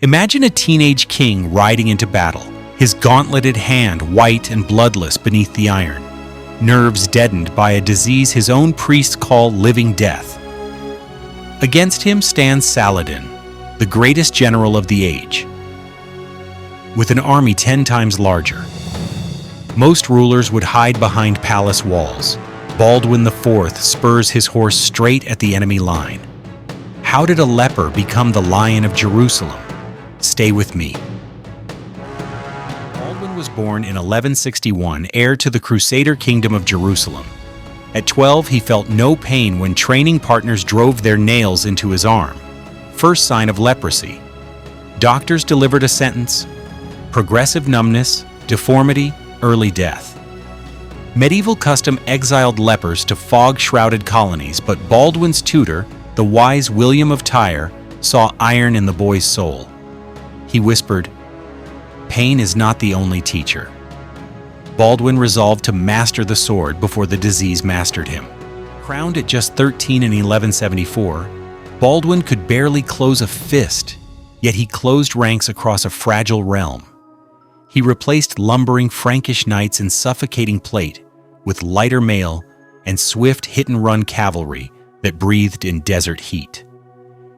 Imagine a teenage king riding into battle, his gauntleted hand white and bloodless beneath the iron, nerves deadened by a disease his own priests call living death. Against him stands Saladin, the greatest general of the age, with an army 10 times larger. Most rulers would hide behind palace walls. Baldwin IV spurs his horse straight at the enemy line. How did a leper become the Lion of Jerusalem? Stay with me. Baldwin was born in 1161, heir to the Crusader Kingdom of Jerusalem. At 12, he felt no pain when training partners drove their nails into his arm. First sign of leprosy. Doctors delivered a sentence: progressive numbness, deformity, early death. Medieval custom exiled lepers to fog-shrouded colonies, but Baldwin's tutor, the wise William of Tyre, saw iron in the boy's soul. He whispered, "Pain is not the only teacher." Baldwin resolved to master the sword before the disease mastered him. Crowned at just 13 in 1174, Baldwin could barely close a fist, yet he closed ranks across a fragile realm. He replaced lumbering Frankish knights in suffocating plate with lighter mail and swift hit-and-run cavalry that breathed in desert heat.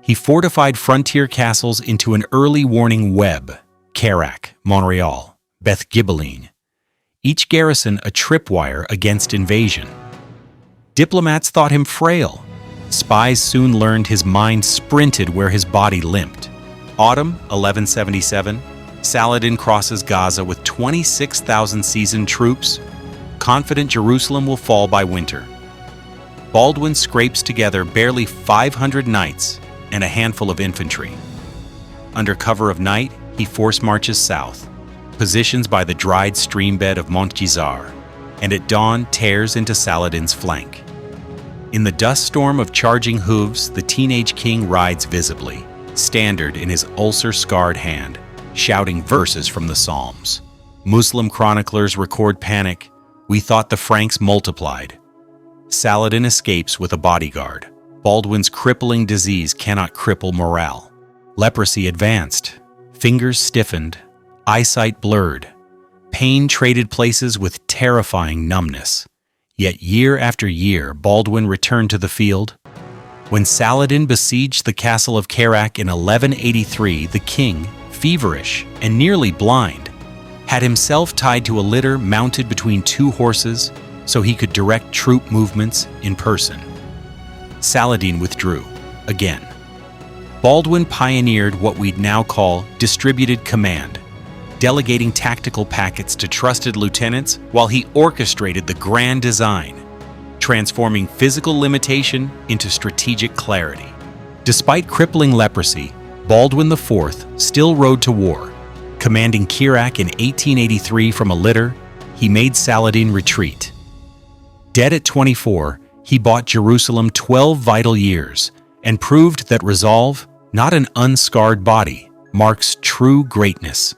He fortified frontier castles into an early warning web: Carac, Montreal, Beth Ghibelline, each garrison a tripwire against invasion. Diplomats thought him frail. Spies soon learned his mind sprinted where his body limped. Autumn 1177, Saladin crosses Gaza with 26,000 seasoned troops, confident Jerusalem will fall by winter. Baldwin scrapes together barely 500 knights and a handful of infantry. Under cover of night, he force marches south, positions by the dried streambed of Montgizar, and at dawn tears into Saladin's flank. In the dust storm of charging hooves, the teenage king rides visibly, standard in his ulcer-scarred hand, shouting verses from the Psalms. Muslim chroniclers record panic: "We thought the Franks multiplied." Saladin escapes with a bodyguard. Baldwin's crippling disease cannot cripple morale. Leprosy advanced, fingers stiffened, eyesight blurred. Pain traded places with terrifying numbness. Yet year after year, Baldwin returned to the field. When Saladin besieged the castle of Carac in 1183, the king, feverish and nearly blind, had himself tied to a litter mounted between 2 horses so he could direct troop movements in person. Saladin withdrew, again. Baldwin pioneered what we'd now call distributed command, delegating tactical packets to trusted lieutenants while he orchestrated the grand design, transforming physical limitation into strategic clarity. Despite crippling leprosy, Baldwin IV still rode to war. Commanding Carac in 1883 from a litter, he made Saladin retreat. Dead at 24, he bought Jerusalem 12 vital years and proved that resolve, not an unscarred body, marks true greatness.